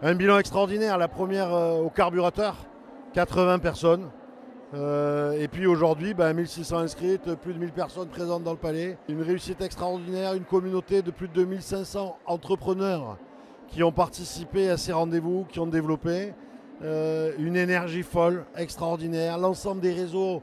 Un bilan extraordinaire, la première au carburateur, 80 personnes. Et puis aujourd'hui, 1600 inscrites, plus de 1000 personnes présentes dans le palais. Une réussite extraordinaire, une communauté de plus de 2500 entrepreneurs qui ont participé à ces rendez-vous, qui ont développé une énergie folle, extraordinaire. L'ensemble des réseaux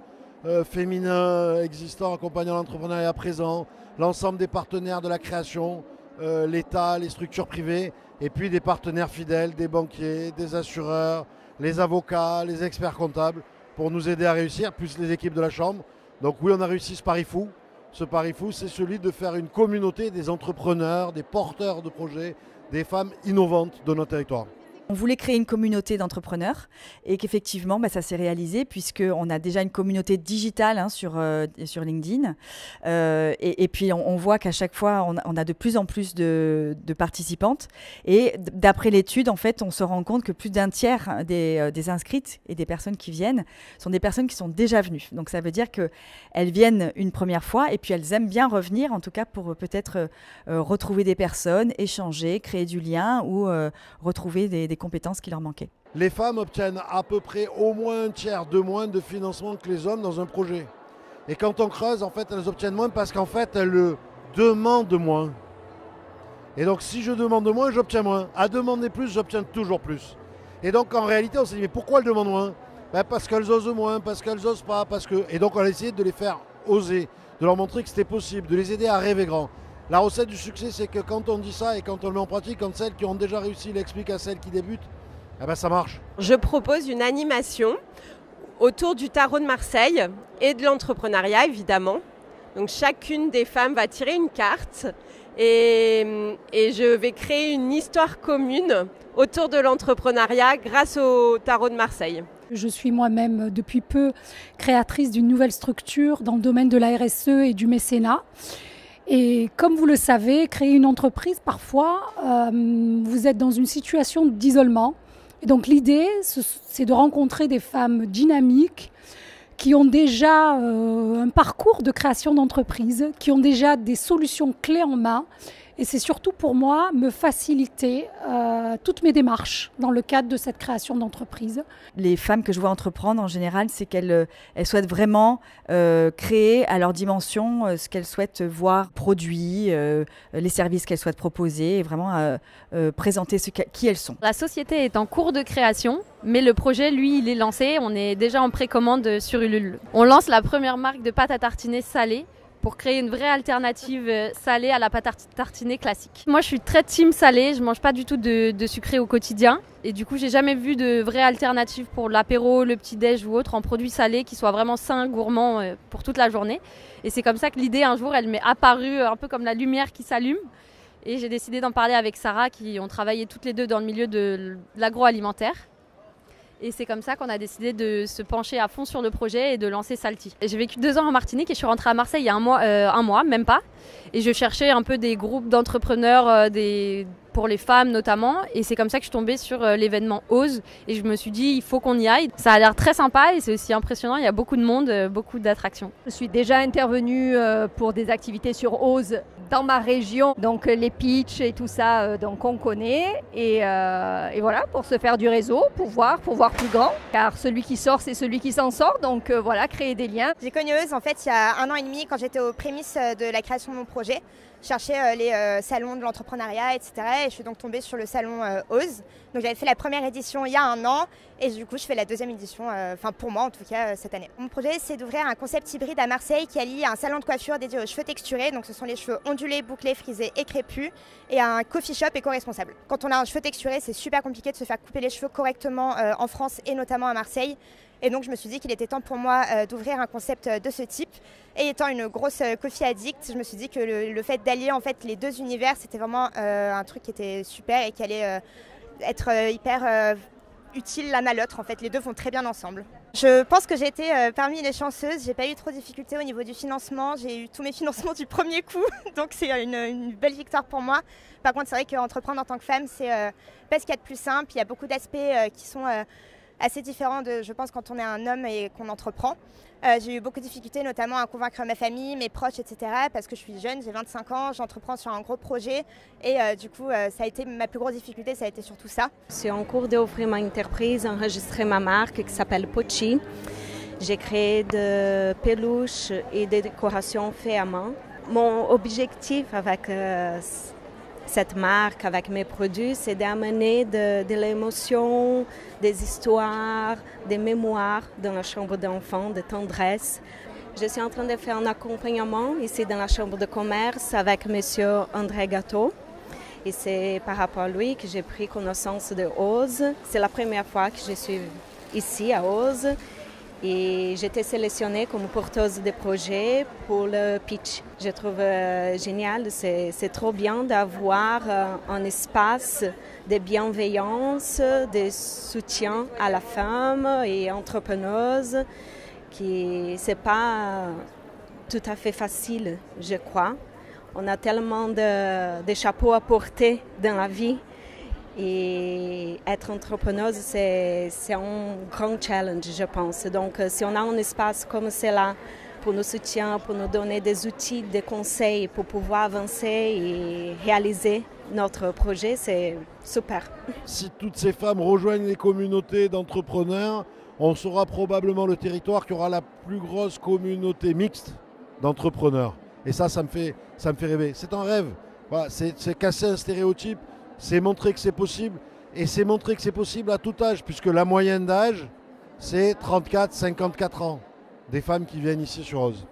féminins existants accompagnant l'entrepreneuriat présent, l'ensemble des partenaires de la création, l'État, les structures privées, et puis des partenaires fidèles, des banquiers, des assureurs, les avocats, les experts comptables, pour nous aider à réussir, plus les équipes de la Chambre. Donc oui, on a réussi ce pari fou. Ce pari fou, c'est celui de faire une communauté des entrepreneurs, des porteurs de projets, des femmes innovantes de notre territoire. On voulait créer une communauté d'entrepreneurs et qu'effectivement, ça s'est réalisé puisqu'on a déjà une communauté digitale sur LinkedIn. Et puis, on voit qu'à chaque fois, on a de plus en plus de participantes. Et d'après l'étude, en fait, on se rend compte que plus d'un tiers des inscrites et des personnes qui viennent sont des personnes qui sont déjà venues. Donc, ça veut dire qu'elles viennent une première fois et puis elles aiment bien revenir, en tout cas pour peut-être retrouver des personnes, échanger, créer du lien ou retrouver des compétences qui leur manquaient. Les femmes obtiennent à peu près au moins un tiers de moins de financement que les hommes dans un projet. Et quand on creuse, en fait, elles obtiennent moins parce qu'en fait, elles le demandent moins. Et donc, si je demande moins, j'obtiens moins. À demander plus, j'obtiens toujours plus. Et donc, en réalité, on s'est dit, mais pourquoi elles demandent moins? Parce qu'elles osent moins, parce qu'elles osent pas, parce que... Et donc, on a essayé de les faire oser, de leur montrer que c'était possible, de les aider à rêver grand. La recette du succès, c'est que quand on dit ça et quand on le met en pratique, quand celles qui ont déjà réussi l'expliquent à celles qui débutent, ça marche. Je propose une animation autour du tarot de Marseille et de l'entrepreneuriat, évidemment. Donc chacune des femmes va tirer une carte et je vais créer une histoire commune autour de l'entrepreneuriat grâce au tarot de Marseille. Je suis moi-même depuis peu créatrice d'une nouvelle structure dans le domaine de la RSE et du mécénat. Et comme vous le savez, créer une entreprise, parfois, vous êtes dans une situation d'isolement. Et donc l'idée, c'est de rencontrer des femmes dynamiques qui ont déjà un parcours de création d'entreprise, qui ont déjà des solutions clés en main. Et c'est surtout pour moi me faciliter toutes mes démarches dans le cadre de cette création d'entreprise. Les femmes que je vois entreprendre en général, c'est qu'elles souhaitent vraiment créer à leur dimension ce qu'elles souhaitent voir produit, les services qu'elles souhaitent proposer et vraiment présenter qui elles sont. La société est en cours de création, mais le projet, lui, il est lancé. On est déjà en précommande sur Ulule. On lance la première marque de pâte à tartiner salée, pour créer une vraie alternative salée à la pâte à tartiner classique. Moi, je suis très team salé, je mange pas du tout de sucré au quotidien. Et du coup, j'ai jamais vu de vraie alternative pour l'apéro, le petit-déj ou autre en produits salés qui soient vraiment sains, gourmands pour toute la journée. Et c'est comme ça que l'idée, un jour, elle m'est apparue un peu comme la lumière qui s'allume. Et j'ai décidé d'en parler avec Sarah, qui ont travaillé toutes les deux dans le milieu de l'agroalimentaire. Et c'est comme ça qu'on a décidé de se pencher à fond sur le projet et de lancer Salty. J'ai vécu 2 ans en Martinique et je suis rentrée à Marseille il y a un mois, même pas. Et je cherchais un peu des groupes d'entrepreneurs, pour les femmes notamment. Et c'est comme ça que je suis tombée sur l'événement Ose. Et je me suis dit, il faut qu'on y aille. Ça a l'air très sympa et c'est aussi impressionnant. Il y a beaucoup de monde, beaucoup d'attractions. Je suis déjà intervenue pour des activités sur Ose dans ma région. Donc les pitchs et tout ça, donc on connaît. Et voilà, pour se faire du réseau, pour voir plus grand. Car celui qui sort, c'est celui qui s'en sort. Donc voilà, créer des liens. J'ai connu Ose en fait il y a 1 an et demi quand j'étais aux prémices de la création de mon projet. Je cherchais les salons de l'entrepreneuriat, etc. Et je suis donc tombée sur le salon Ose. Donc j'avais fait la première édition il y a 1 an. Et du coup, je fais la deuxième édition, pour moi en tout cas, cette année. Mon projet, c'est d'ouvrir un concept hybride à Marseille qui allie un salon de coiffure dédié aux cheveux texturés. Donc ce sont les cheveux ondulés, bouclés, frisés et crépus. Et un coffee shop éco-responsable. Quand on a un cheveu texturé, c'est super compliqué de se faire couper les cheveux correctement en France et notamment à Marseille. Et donc je me suis dit qu'il était temps pour moi d'ouvrir un concept de ce type. Et étant une grosse coffee addict, je me suis dit que le fait d'allier en fait les deux univers, c'était vraiment un truc qui était super et qui allait être hyper utile l'un à l'autre. En fait, les deux vont très bien ensemble. Je pense que j'ai été parmi les chanceuses. J'ai pas eu trop de difficultés au niveau du financement. J'ai eu tous mes financements du premier coup, donc c'est une belle victoire pour moi. Par contre, c'est vrai qu'entreprendre en tant que femme, c'est pas ce qu'il y a de plus simple. Il y a beaucoup d'aspects qui sont assez différent de, je pense, quand on est un homme et qu'on entreprend. J'ai eu beaucoup de difficultés, notamment à convaincre ma famille, mes proches, etc. Parce que je suis jeune, j'ai 25 ans, j'entreprends sur un gros projet. Et du coup, ça a été ma plus grosse difficulté, ça a été surtout ça. Je suis en cours d'ouvrir ma entreprise, enregistrer ma marque qui s'appelle Pochi. J'ai créé des peluches et des décorations faites à main. Mon objectif avec cette marque, avec mes produits, c'est d'amener de l'émotion, des histoires, des mémoires dans la chambre d'enfants, de tendresse. Je suis en train de faire un accompagnement ici dans la chambre de commerce avec M. André Gâteau. Et c'est par rapport à lui que j'ai pris connaissance de Ose. C'est la première fois que je suis ici à Ose. Et j'étais sélectionnée comme porteuse de projet pour le pitch. Je trouve génial, c'est trop bien d'avoir un espace de bienveillance, de soutien à la femme et entrepreneuse, qui c'est pas tout à fait facile, je crois. On a tellement de chapeaux à porter dans la vie. Et être entrepreneuse, c'est un grand challenge, je pense. Donc, si on a un espace comme cela pour nous soutenir, pour nous donner des outils, des conseils pour pouvoir avancer et réaliser notre projet, c'est super. Si toutes ces femmes rejoignent les communautés d'entrepreneurs, on sera probablement le territoire qui aura la plus grosse communauté mixte d'entrepreneurs. Et ça me fait rêver. C'est un rêve. Voilà, c'est casser un stéréotype. C'est montrer que c'est possible, et c'est montrer que c'est possible à tout âge, puisque la moyenne d'âge, c'est 34-54 ans, des femmes qui viennent ici sur Ose.